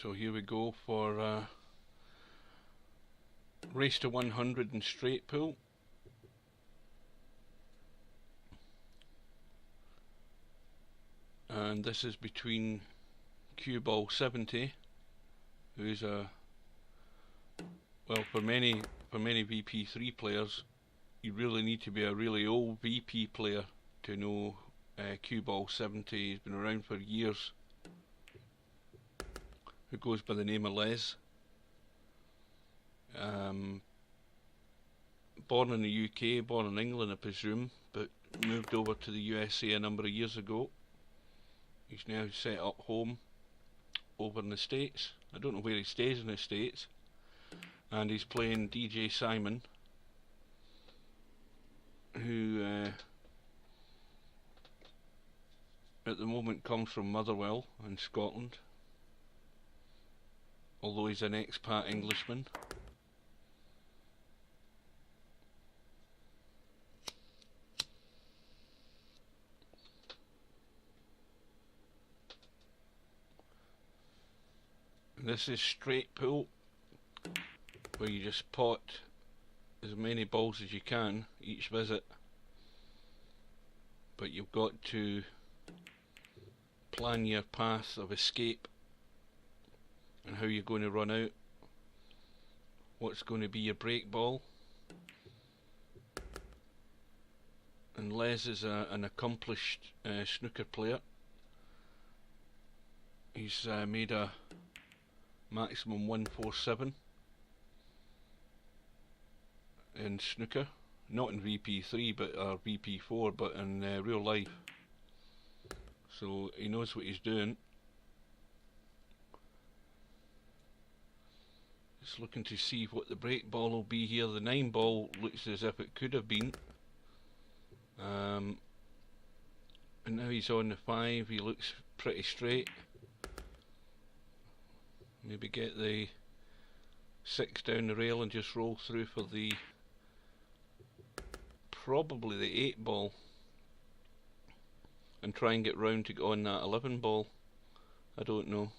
So here we go for race to 100 in straight pool. And this is between Cue Ball 70, who's a, well, for many VP3 players, you really need to be a really old VP player to know Cue Ball 70. He's been around for years. Who goes by the name of Les. Born in the UK, born in England I presume, but moved over to the USA a number of years ago. He's now set up home over in the States. I don't know where he stays in the States. And he's playing DJ Simon, who at the moment comes from Motherwell in Scotland, although he's an expat Englishman. This is straight pool, where you just pot as many balls as you can each visit, but you've got to plan your path of escape and how you're going to run out, what's going to be your break ball. And Les is an accomplished snooker player. He's made a maximum 147 in snooker, not in VP3 but VP4, but in real life. So he knows what he's doing. Just looking to see what the break ball will be here. The 9 ball looks as if it could have been. And now he's on the 5. He looks pretty straight. Maybe get the 6 down the rail and just roll through for the probably the 8 ball, and try and get round to get on that 11 ball. I don't know.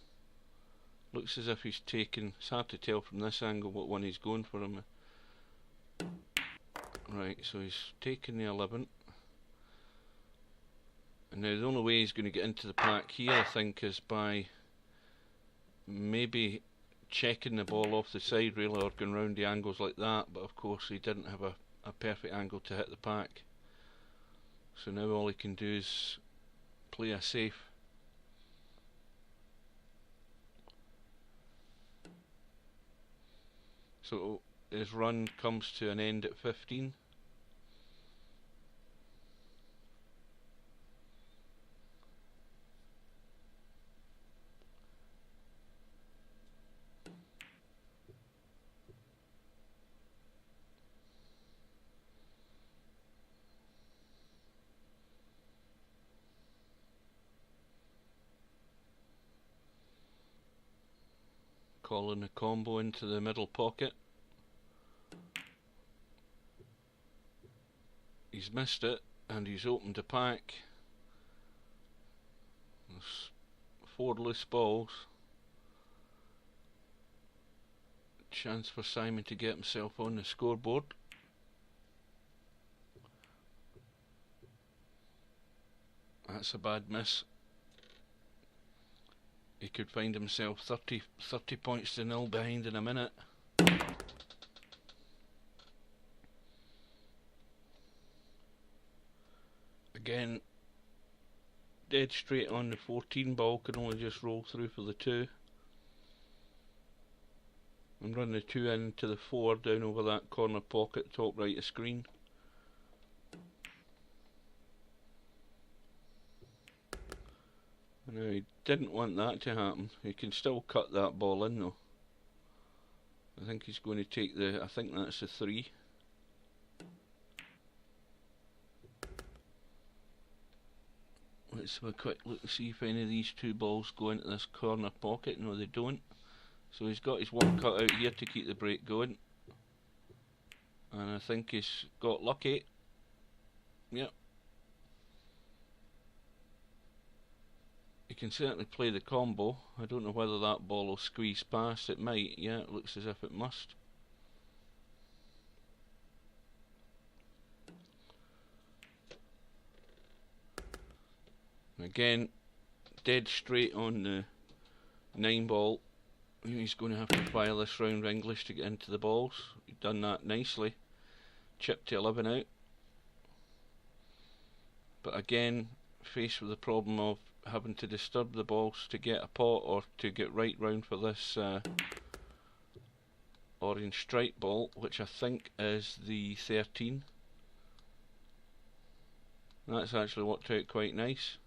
Looks as if he's taken. It's hard to tell from this angle what one he's going for him. Right, so he's taken the 11. And now the only way he's going to get into the pack here, I think, is by maybe checking the ball off the side rail or going round the angles like that, but of course he didn't have a perfect angle to hit the pack. So now all he can do is play a safe. So his run comes to an end at 15. Calling a combo into the middle pocket. He's missed it and he's opened a pack. There's 4 loose balls. Chance for Simon to get himself on the scoreboard. That's a bad miss. He could find himself 30 points to 0 behind in a minute. Again, dead straight on the 14 ball, can only just roll through for the 2. And run the 2 into the 4 down over that corner pocket, top right of screen. Now he didn't want that to happen. He can still cut that ball in though. I think he's going to take the, I think that's the 3. Let's have a quick look and see if any of these 2 balls go into this corner pocket. No, they don't. So he's got his 1 cut out here to keep the break going. And I think he's got lucky. Yep. He he can certainly play the combo. I don't know whether that ball will squeeze past. It might. Yeah, it looks as if it must. Again, dead straight on the 9-ball. He's going to have to fire this round English to get into the balls. He's done that nicely. Chip to 11 out. But again, faced with the problem of having to disturb the balls to get a pot or to get right round for this orange stripe ball, which I think is the 13. That's actually worked out quite nice.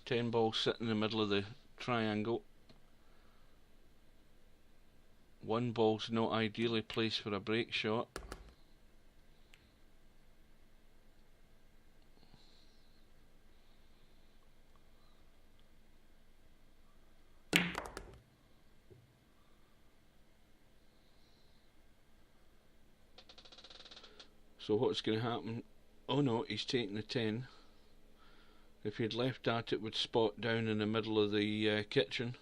Ten balls sitting in the middle of the triangle. One ball's not ideally placed for a break shot. So what's going to happen? Oh no, he's taking the 10. If he'd left that, it would spot down in the middle of the kitchen.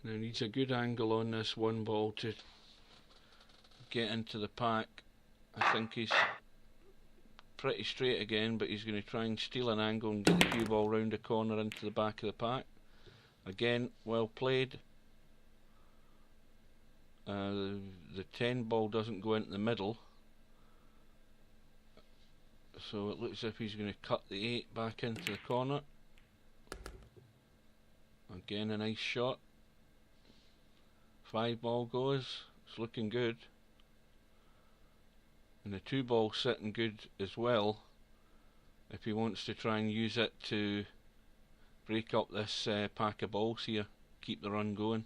Now needs a good angle on this one ball to get into the pack. I think he's pretty straight again, but he's going to try and steal an angle and get the cue ball round the corner into the back of the pack. Again, well played. The 10 ball doesn't go into the middle, so it looks as if he's going to cut the 8 back into the corner. Again, a nice shot. 5 ball goes. It's looking good. And the 2 ball sitting good as well, if he wants to try and use it to break up this pack of balls here, keep the run going.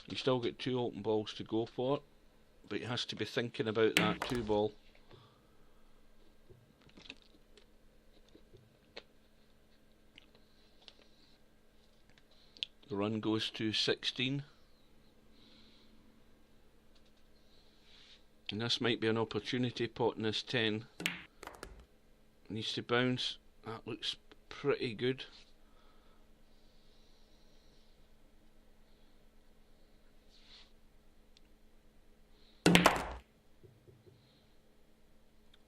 He's still got 2 open balls to go for, but he has to be thinking about that 2 ball. The run goes to 16. And this might be an opportunity, potting this 10. Needs to bounce. That looks pretty good.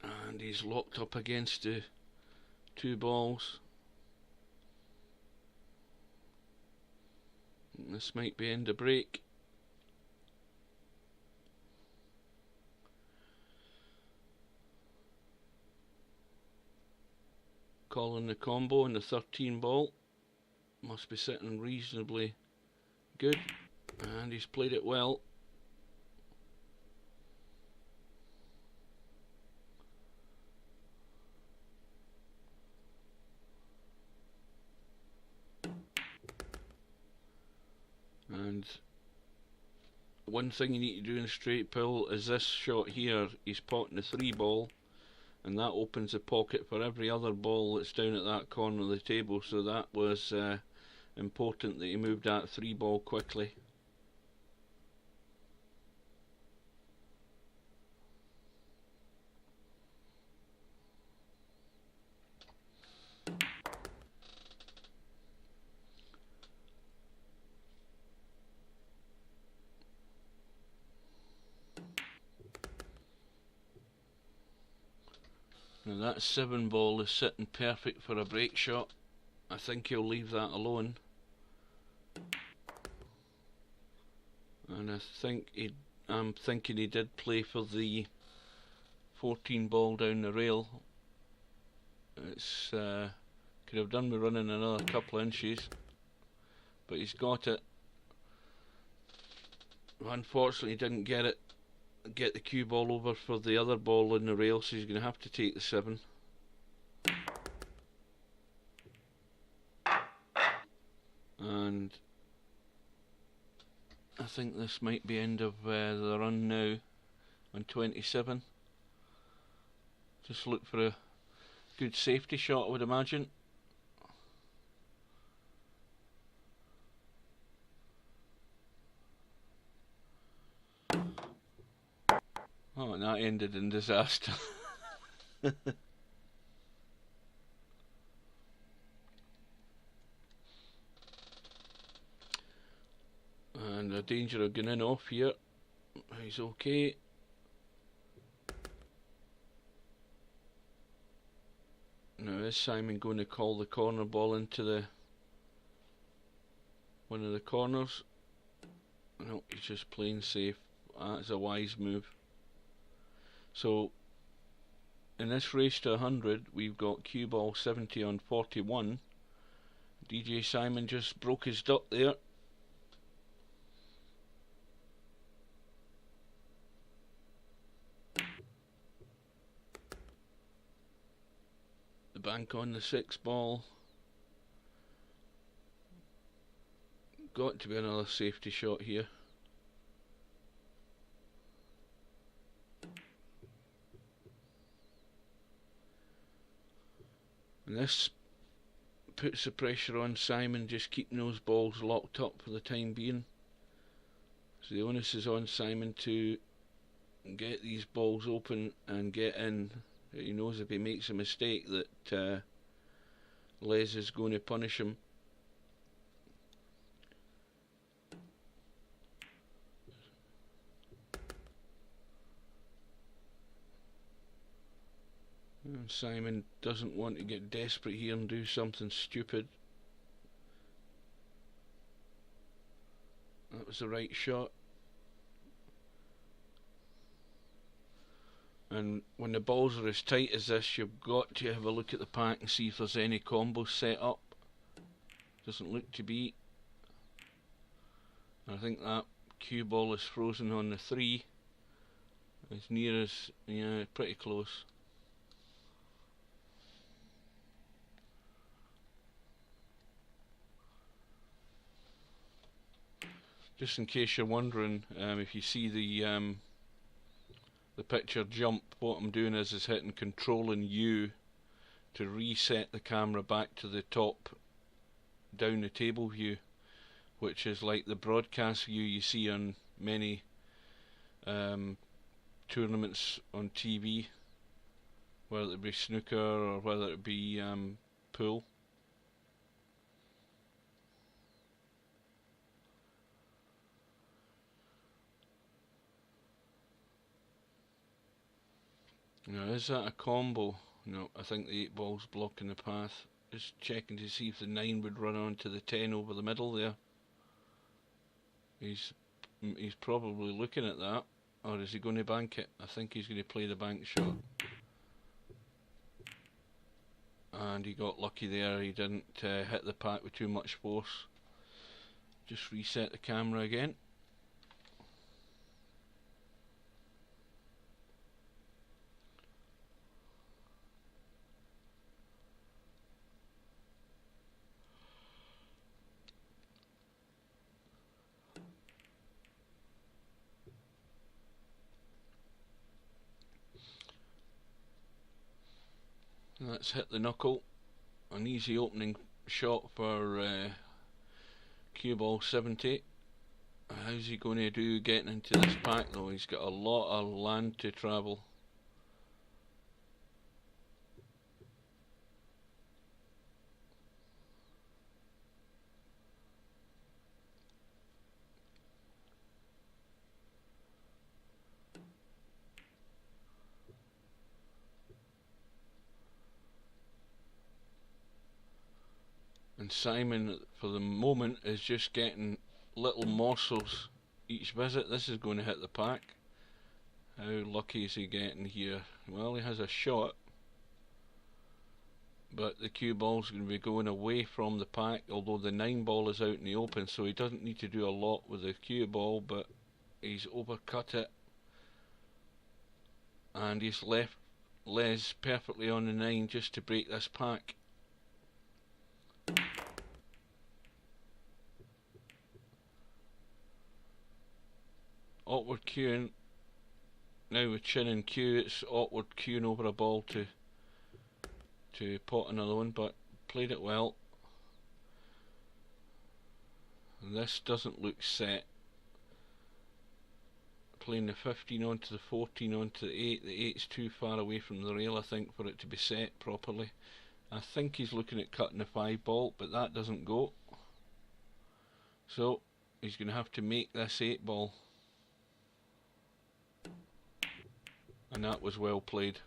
And he's locked up against the 2 balls. And this might be end of break. Calling the combo on the 13 ball. Must be sitting reasonably good. And he's played it well. And one thing you need to do in a straight pull is this shot here. He's potting the 3 ball, and that opens the pocket for every other ball that's down at that corner of the table, so that was important that he moved that 3 ball quickly. Now that 7 ball is sitting perfect for a break shot. I think he'll leave that alone. And I'm thinking he did play for the 14 ball down the rail. It's could have done with running another couple of inches, but he's got it. Unfortunately, he didn't get the cue ball over for the other ball in the rail, so he's going to have to take the 7. And I think this might be end of the run now on 27. Just look for a good safety shot, I would imagine. Oh, and that ended in disaster. And the danger of getting off here. He's okay. Now is Simon going to call the corner ball into the one of the corners? No, he's just playing safe. That's a wise move. So in this race to 100, we've got cue ball 70 on 41. DJ Simon just broke his duck there. The bank on the 6 ball. Got to be another safety shot here. And this puts the pressure on Simon, just keeping those balls locked up for the time being. So the onus is on Simon to get these balls open and get in. He knows if he makes a mistake that Les is going to punish him. And Simon doesn't want to get desperate here and do something stupid. That was the right shot. And when the balls are as tight as this, you've got to have a look at the pack and see if there's any combos set up. Doesn't look to be. I think that cue ball is frozen on the 3. As near as, yeah, pretty close. Just in case you're wondering, if you see the picture jump, what I'm doing is hitting Control and U to reset the camera back to the top down the table view, which is like the broadcast view you see on many tournaments on TV, whether it be snooker or whether it be pool. Now, is that a combo? No, I think the 8 ball's blocking the path. Just checking to see if the 9 would run onto the 10 over the middle there. He's probably looking at that. Or is he going to bank it? I think he's going to play the bank shot. And he got lucky there. He didn't hit the pack with too much force. Just reset the camera again. Let's hit the knuckle. An easy opening shot for cue ball 70. How's he going to do getting into this pack though? He's got a lot of land to travel. And Simon, for the moment, is just getting little morsels each visit. This is going to hit the pack. How lucky is he getting here? Well, he has a shot, but the cue ball's going to be going away from the pack, although the 9 ball is out in the open, so he doesn't need to do a lot with the cue ball, but he's overcut it. And he's left Les perfectly on the 9 just to break this pack. Awkward cueing. Now with chin and cue, it's awkward cueing over a ball to to pot another one, but played it well. And this doesn't look set. Playing the 15 onto the 14 onto the 8. The 8's too far away from the rail, I think, for it to be set properly. I think he's looking at cutting the 5 ball, but that doesn't go. So he's going to have to make this 8 ball. And that was well played.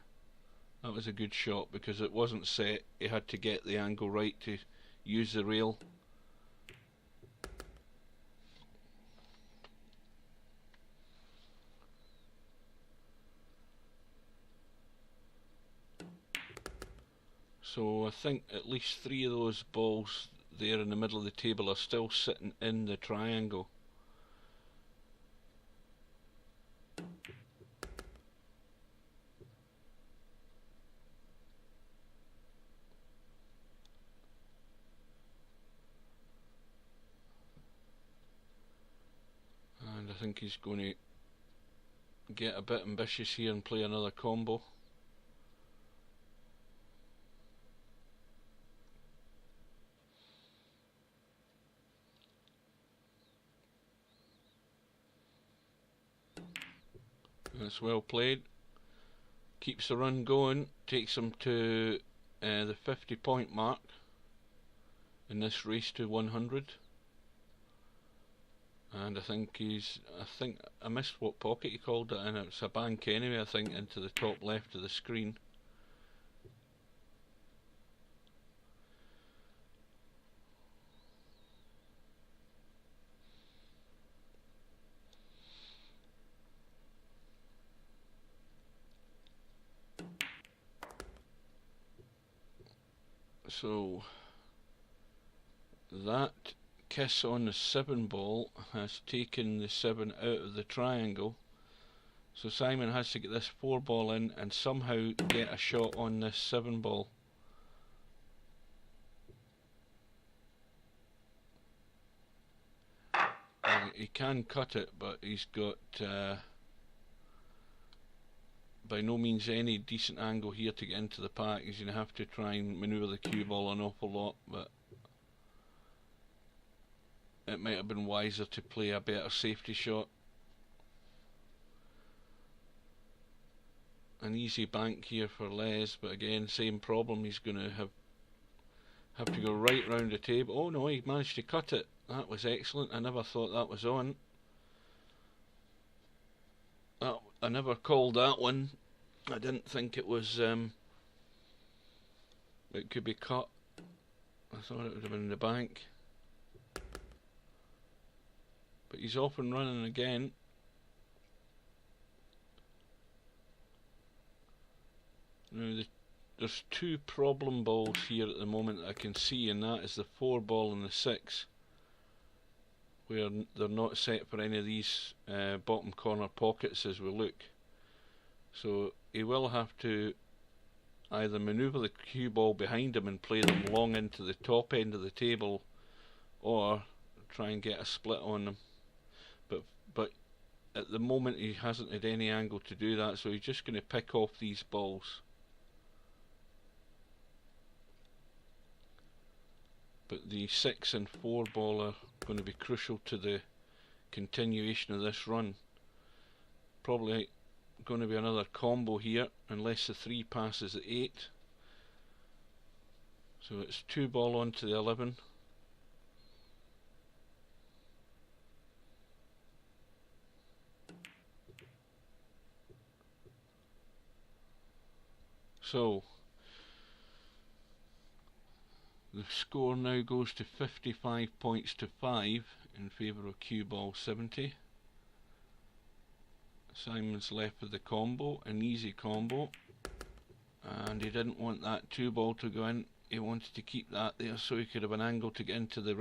That was a good shot because it wasn't set. He had to get the angle right to use the rail. So I think at least 3 of those balls there in the middle of the table are still sitting in the triangle. And I think he's going to get a bit ambitious here and play another combo. That's well played. Keeps the run going, takes him to the 50-point mark in this race to 100. And I think I missed what pocket he called it in. It's a bank anyway, I think, into the top left of the screen. So that kiss on the 7 ball has taken the 7 out of the triangle, so Simon has to get this 4 ball in and somehow get a shot on this 7 ball. He can cut it, but he's got by no means any decent angle here to get into the pack. He's going to have to try and manoeuvre the cue ball an awful lot, but it might have been wiser to play a better safety shot. An easy bank here for Les, but again, same problem. He's going to have to go right round the table. Oh no, he managed to cut it. That was excellent. I never thought that was on. I never called that one. I didn't think it was it could be cut. I thought it would have been in the bank. But he's off and running again. Now there's 2 problem balls here at the moment that I can see, and that is the 4 ball and the 6, where they're not set for any of these bottom corner pockets as we look. So he will have to either manoeuvre the cue ball behind him and play them long into the top end of the table, or try and get a split on them. But at the moment he hasn't had any angle to do that, so he's just going to pick off these balls. But the 6 and 4 ball are going to be crucial to the continuation of this run. Probably going to be another combo here unless the 3 passes the 8. So it's 2 ball onto the 11. So the score now goes to 55 points to 5 in favour of cue ball 70. Simon's left with the combo, an easy combo, and he didn't want that 2 ball to go in. He wanted to keep that there so he could have an angle to get into the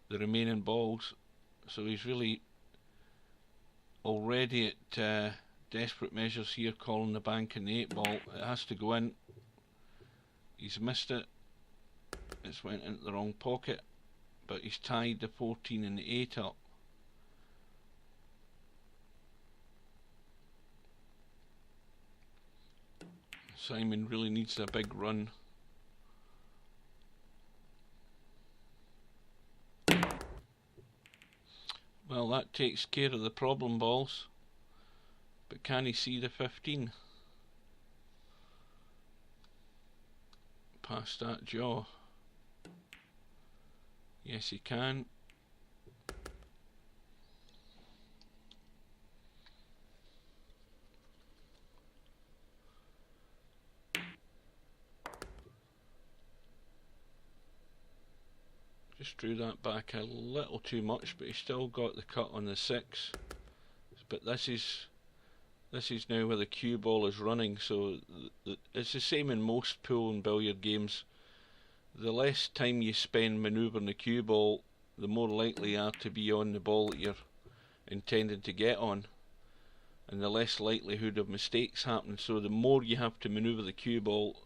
the remaining balls. So he's really already at desperate measures here, calling the bank in the 8 ball. It has to go in. He's missed it. It's went into the wrong pocket, but he's tied the 14 and the 8 up. Simon really needs a big run. Well, that takes care of the problem balls. But can he see the 15? Past that jaw. Yes, he can. Just drew that back a little too much, but he still got the cut on the 6. But this is now where the cue ball is running, so it's the same in most pool and billiard games. The less time you spend manoeuvring the cue ball, the more likely you are to be on the ball that you're intending to get on, and the less likelihood of mistakes happen. So the more you have to manoeuvre the cue ball,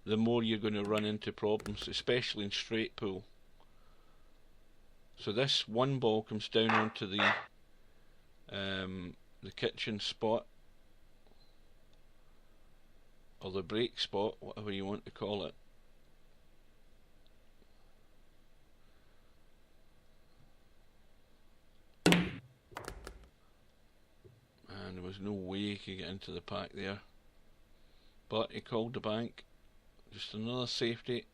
the more you're going to run into problems, especially in straight pool. So this one ball comes down onto the kitchen spot, or the break spot, whatever you want to call it. And there was no way he could get into the pack there. But he called the bank. Just another safety.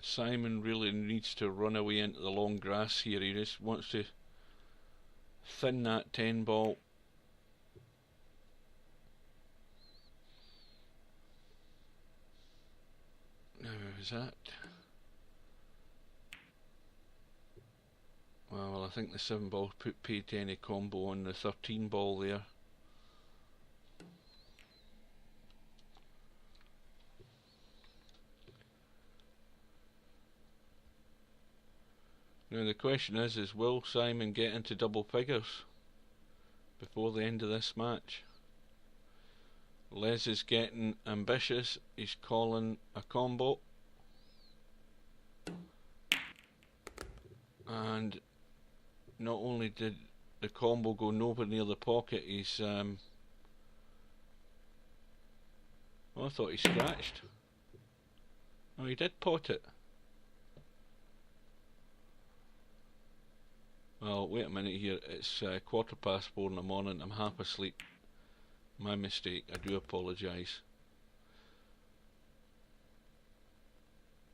Simon really needs to run away into the long grass here. He just wants to thin that 10 ball. Now, is that? Well, I think the 7 ball paid any combo on the 13 ball there. Now the question is will Simon get into double figures before the end of this match? Les is getting ambitious. He's calling a combo. And not only did the combo go nowhere near the pocket, he's oh, I thought he scratched. Oh, he did pot it. Well, wait a minute here. It's 4:15 in the morning. I'm half asleep. My mistake. I do apologise.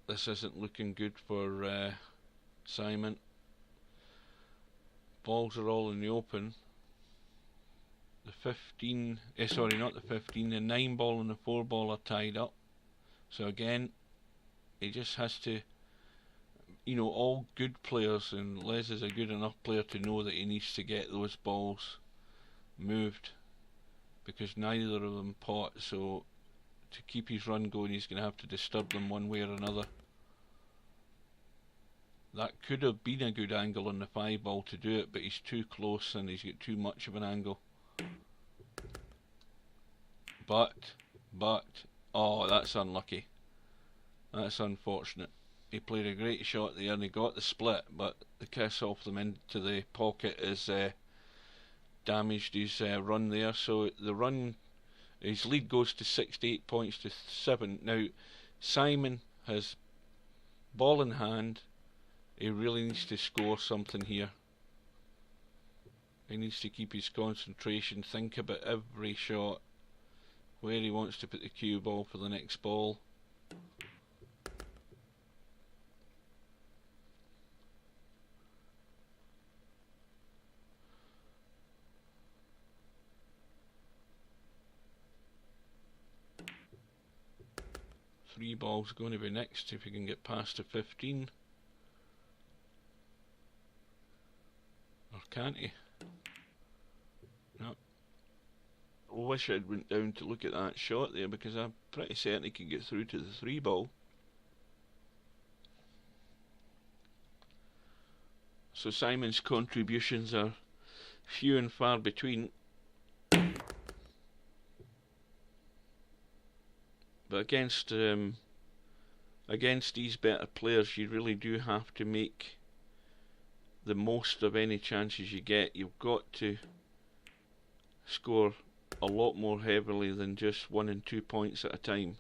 This isn't looking good for Simon. Balls are all in the open. The 15, sorry, not the 15, the 9 ball and the 4 ball are tied up. So again, he just has to, you know, all good players, and Les is a good enough player to know that he needs to get those balls moved, because neither of them pot, so to keep his run going he's going to have to disturb them one way or another. That could have been a good angle on the 5 ball to do it, but he's too close and he's got too much of an angle. But, oh, that's unlucky. That's unfortunate. He played a great shot there and he got the split, but the kiss off them into the pocket has damaged his run there. So the run, his lead goes to 68 points to 7. Now, Simon has ball in hand. He really needs to score something here. He needs to keep his concentration, think about every shot, where he wants to put the cue ball for the next ball. Three balls going to be next if he can get past the 15. Or can't he? No. I wish I'd went down to look at that shot there, because I'm pretty certain he can get through to the 3 ball. So Simon's contributions are few and far between. But against against these better players, you really do have to make the most of any chances you get. You've got to score a lot more heavily than just 1 and 2 points at a time,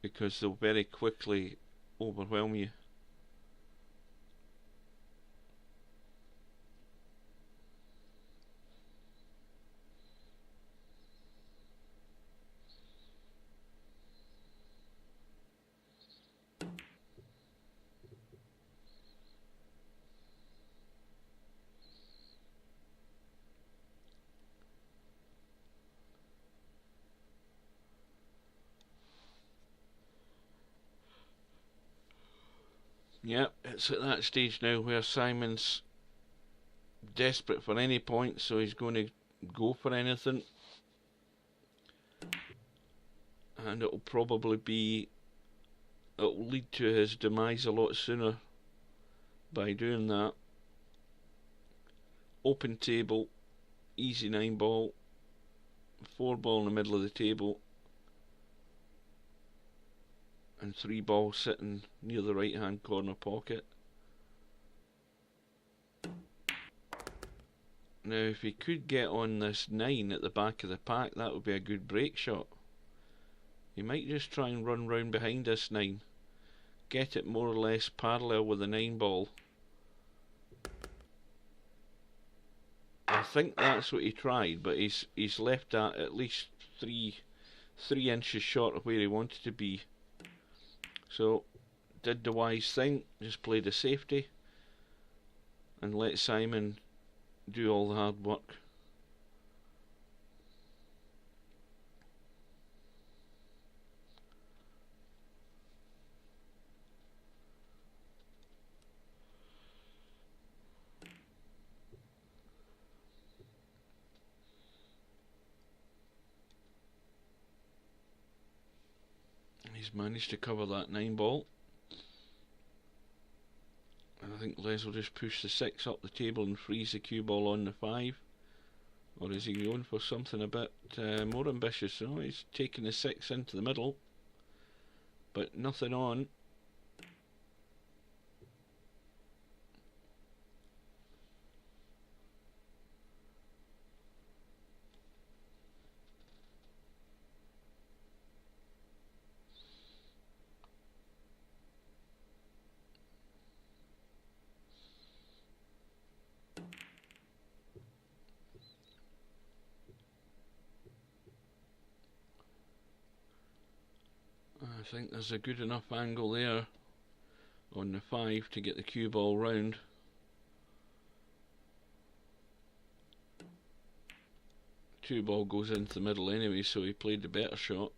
because they'll very quickly overwhelm you. Yep, it's at that stage now where Simon's desperate for any point, so he's going to go for anything. And it'll lead to his demise a lot sooner by doing that. Open table, easy 9-ball, 4-ball in the middle of the table, and 3-ball sitting near the right hand corner pocket. Now if he could get on this 9 at the back of the pack, that would be a good break shot. He might just try and run round behind this 9, get it more or less parallel with the 9-ball. I think that's what he tried, but he's left that at least 3 inches short of where he wanted to be. So, did the wise thing, just played a safety and let Simon do all the hard work. He's managed to cover that 9-ball. And I think Les will just push the 6 up the table and freeze the cue ball on the 5. Or is he going for something a bit more ambitious? So he's taking the 6 into the middle, but nothing on. I think there's a good enough angle there on the 5 to get the cue ball round. Two ball goes into the middle anyway, so he played the better shot.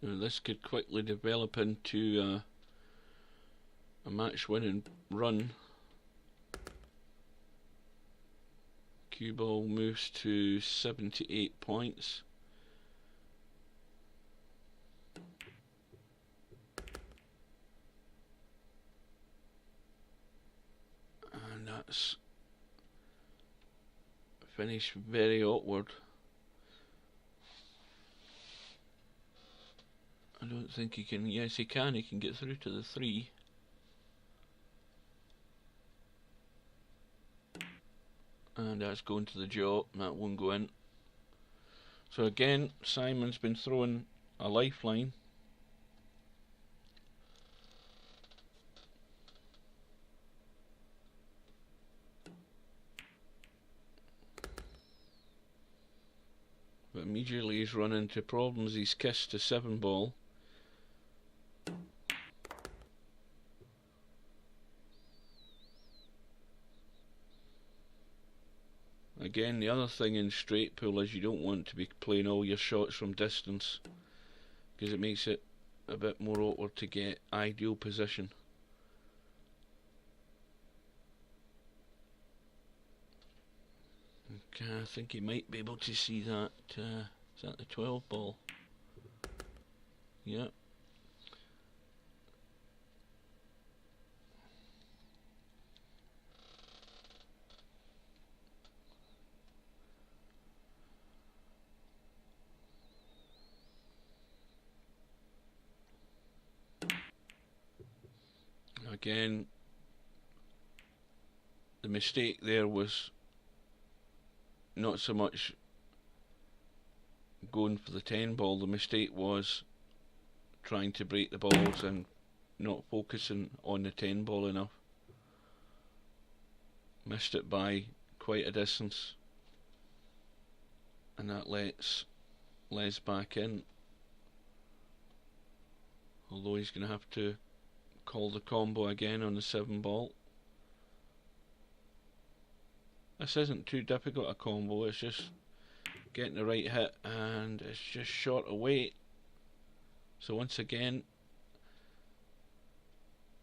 Now this could quickly develop into a match-winning run. Cue ball moves to 78 points. And that's finished very awkward. I don't think he can. Yes, he can. He can get through to the 3. And that's going to the jaw. That won't go in. So again, Simon's been throwing a lifeline. But immediately he's run into problems. He's kissed a 7-ball. Again, the other thing in straight pool is you don't want to be playing all your shots from distance, because it makes it a bit more awkward to get ideal position. Okay, I think you might be able to see that. Is that the 12 ball? Yep. Again, the mistake there was not so much going for the 10 ball, the mistake was trying to break the balls and not focusing on the 10 ball enough. Missed it by quite a distance, and that lets Les back in, although he's going to have to call the combo again on the 7 ball. This isn't too difficult a combo, it's just getting the right hit, and it's just short of weight. So once again,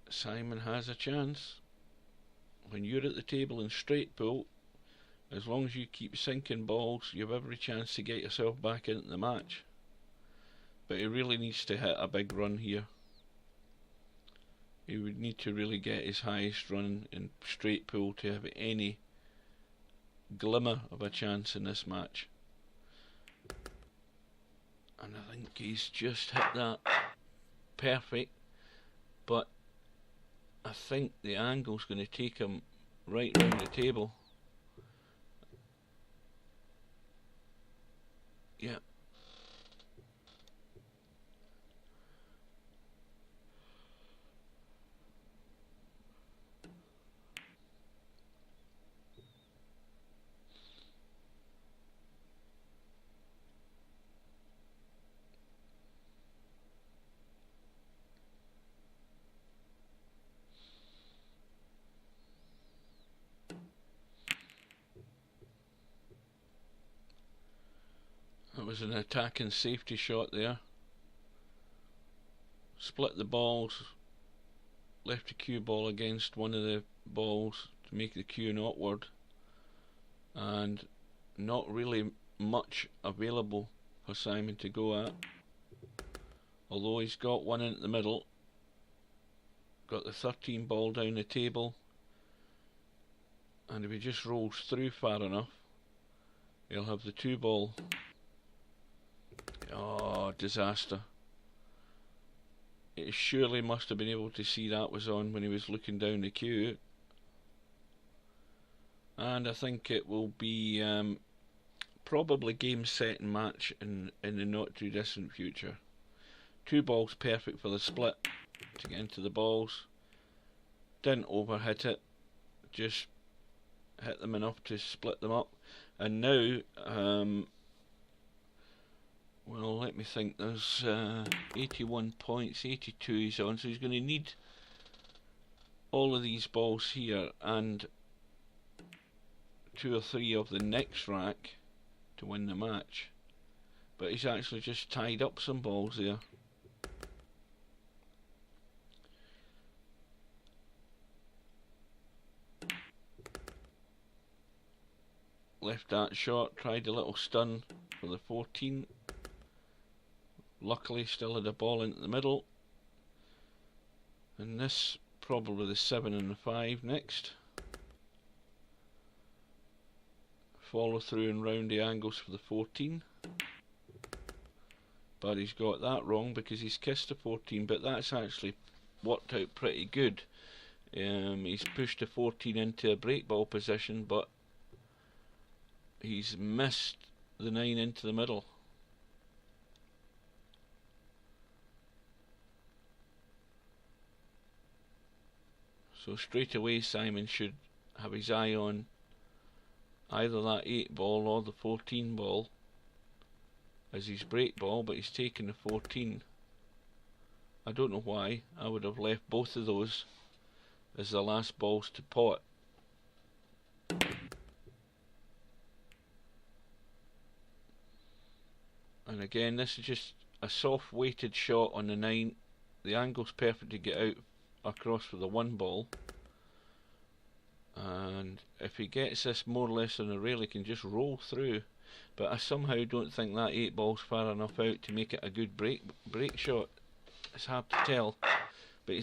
Simon has a chance. When you're at the table in straight pool, as long as you keep sinking balls, you have every chance to get yourself back into the match. But he really needs to hit a big run here. He would need to really get his highest run in straight pool to have any glimmer of a chance in this match. And I think he's just hit that perfect, but I think the angle's going to take him right round the table. Yeah. That was an attack and safety shot there. Split the balls, left the cue ball against one of the balls to make the cue northward, and not really much available for Simon to go at. Although he's got one in the middle, got the 13 ball down the table, and if he just rolls through far enough, he'll have the 2 ball. Oh, disaster. It surely must have been able to see that was on when he was looking down the queue. And I think it will be probably game, set and match in the not too distant future. 2 balls perfect for the split to get into the balls. Didn't overhit it, just hit them enough to split them up. And now well, let me think, there's 81 points, 82 he's on, so he's going to need all of these balls here and 2 or 3 of the next rack to win the match. But he's actually just tied up some balls there. Left that short, tried a little stun for the 14. Luckily still had a ball into the middle, and this probably the 7 and the 5 next. Follow through and round the angles for the 14, but he's got that wrong because he's kissed the 14, but that's actually worked out pretty good. He's pushed the 14 into a break ball position, but he's missed the 9 into the middle. So straight away Simon should have his eye on either that 8 ball or the 14 ball as his break ball, but he's taken the 14. I don't know why. I would have left both of those as the last balls to pot. And again, this is just a soft weighted shot on the 9. The angle's perfect to get out across with the 1 ball. And if he gets this more or less on the rail, he can just roll through. But I somehow don't think that 8 ball's far enough out to make it a good break shot. It's hard to tell, but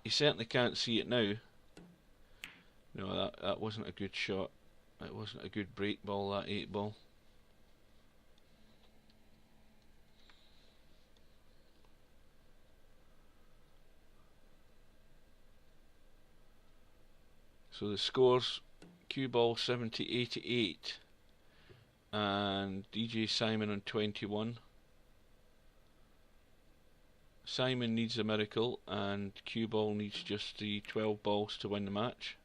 he certainly can't see it now. No, that wasn't a good shot. It wasn't a good break ball, that 8 ball. So the scores: cue ball 70-88 and DJ Simon on 21. Simon needs a miracle and cue ball needs just the 12 balls to win the match.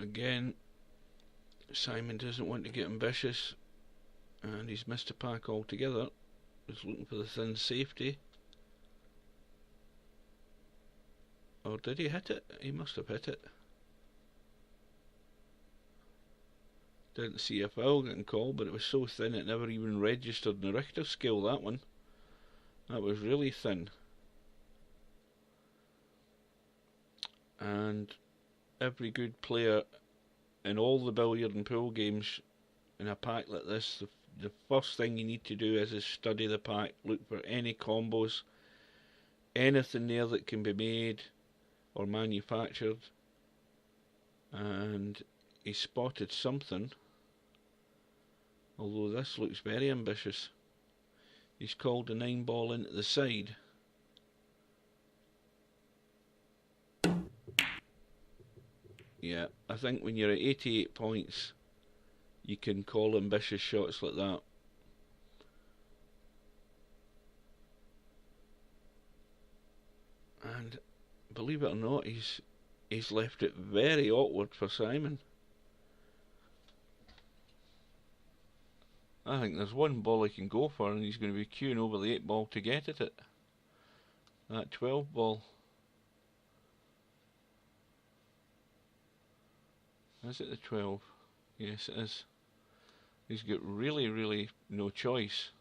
Again, Simon doesn't want to get ambitious, and he's missed a pack altogether. He's looking for the thin safety. Or did he hit it? He must have hit it. Didn't see a foul getting called, but it was so thin it never even registered in the Richter scale, that one. That was really thin. And every good player in all the billiard and pool games in a pack like this, the first thing you need to do is study the pack, look for any combos, anything there that can be made or manufactured. And he spotted something, although this looks very ambitious. He's called the 9 ball into the side. Yeah, I think when you're at 88 points, you can call ambitious shots like that. And believe it or not, he's left it very awkward for Simon. I think there's 1 ball he can go for, and he's going to be queuing over the 8 ball to get at it. That 12 ball. Is it the 12? Yes, it is. He's got really no choice.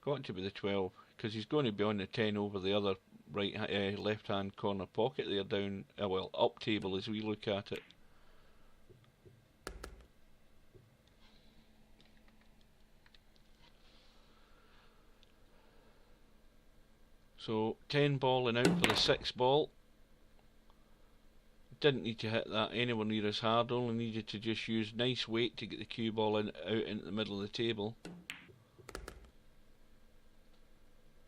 Got to be the 12, because he's going to be on the 10 over the other left hand corner pocket there, down, well, up table as we look at it. So 10 ball and out for the 6 ball. Didn't need to hit that anywhere near as hard, only needed to just use nice weight to get the cue ball out into the middle of the table.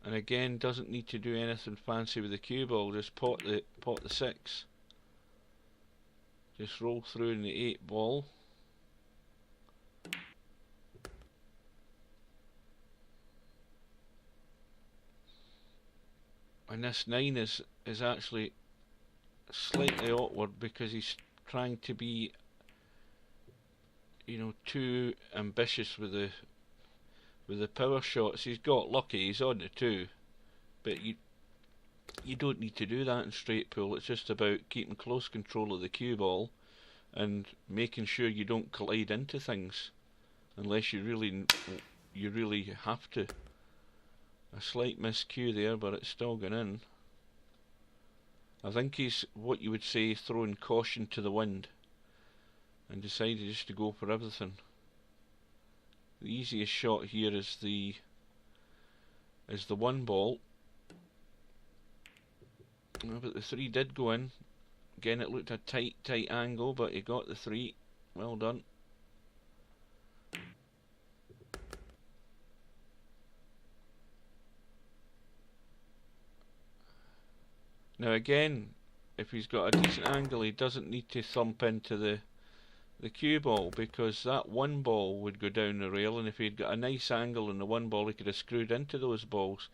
And again, doesn't need to do anything fancy with the cue ball, just pot the 6. Just roll through in the 8 ball. And this 9 is actually slightly awkward because he's trying to be, you know, too ambitious with the power shots. He's got lucky, he's on the 2, but you don't need to do that in straight pool. It's just about keeping close control of the cue ball and making sure you don't collide into things unless you really have to. A slight miscue there, but it's still gone in. I think he's, what you would say, throwing caution to the wind and decided just to go for everything. The easiest shot here is the 1 ball. But the 3 did go in. Again, it looked a tight angle, but he got the 3. Well done. Now again, if he's got a decent angle, he doesn't need to thump into the the cue ball, because that one ball would go down the rail, and if he'd got a nice angle on the one ball, he could have screwed into those balls.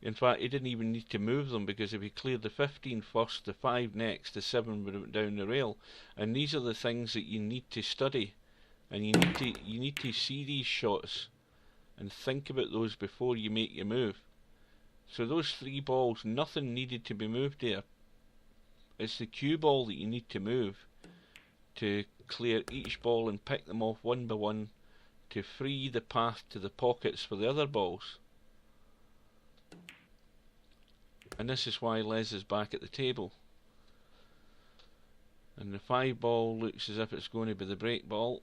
In fact, he didn't even need to move them, because if he cleared the 15 first, the 5 next, the 7 would have went down the rail. And these are the things that you need to study, and you need to see these shots and think about those before you make your move. So those 3 balls, nothing needed to be moved there. It's the cue ball that you need to move to clear each ball and pick them off one by one to free the path to the pockets for the other balls. And this is why Les is back at the table. And the 5 ball looks as if it's going to be the break ball.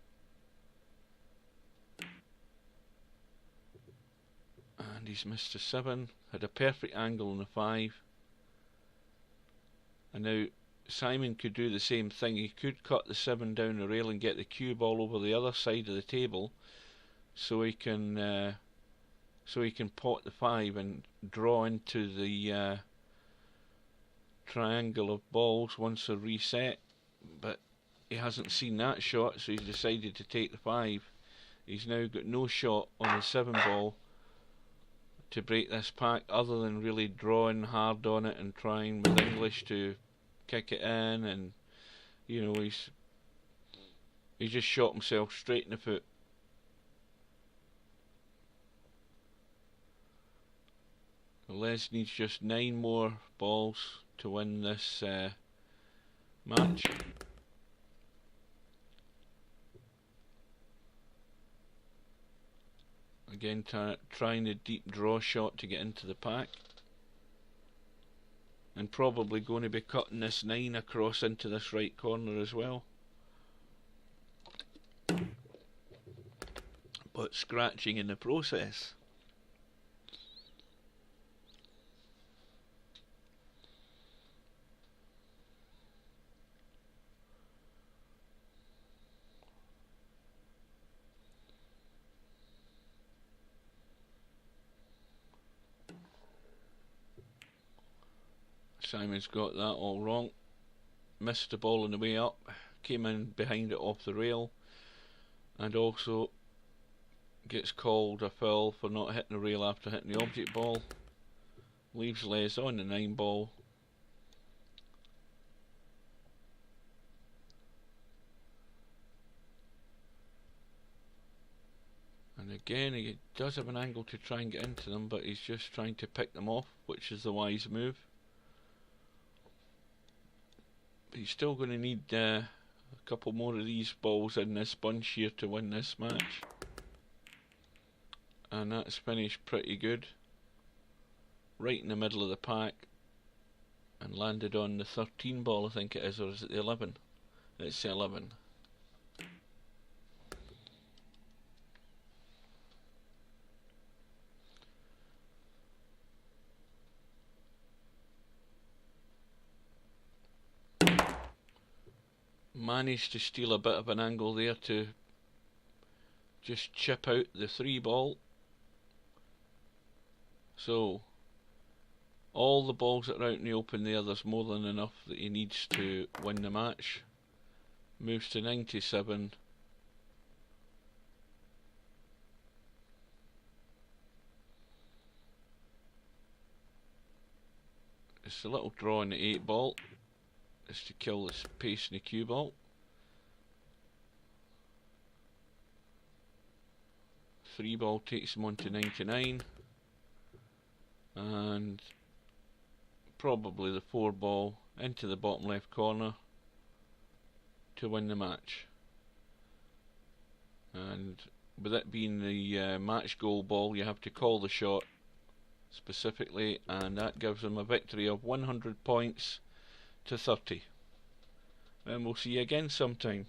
And he's missed a 7, had a perfect angle on the 5. And now Simon could do the same thing. He could cut the 7 down the rail and get the cue ball over the other side of the table, so he can pot the 5 and draw into the triangle of balls once they're reset. But he hasn't seen that shot, so he's decided to take the 5. He's now got no shot on the 7 ball to break this pack, other than really drawing hard on it and trying with English to kick it in, and you know, he's just shot himself straight in the foot. Les needs just 9 more balls to win this match. Again, trying a deep draw shot to get into the pack, and probably going to be cutting this 9 across into this right corner as well, but scratching in the process. Simon's got that all wrong. Missed the ball on the way up, came in behind it off the rail, and also gets called a foul for not hitting the rail after hitting the object ball. Leaves Les on the 9 ball. And again, he does have an angle to try and get into them, but he's just trying to pick them off, which is the wise move. He's still going to need a couple more of these balls in this bunch here to win this match. And that's finished pretty good. Right in the middle of the pack. And landed on the 13 ball, I think it is, or is it the 11? It's the 11. Managed to steal a bit of an angle there to just chip out the 3 ball. So all the balls that are out in the open there, there's more than enough that he needs to win the match. Moves to 97. It's a little draw in the 8 ball. Is to kill this pace in the cue ball. 3 ball takes him on to 99, and probably the 4 ball into the bottom left corner to win the match. And with it being the match goal ball, you have to call the shot specifically, and that gives him a victory of 100 points to 30. And we'll see you again sometime.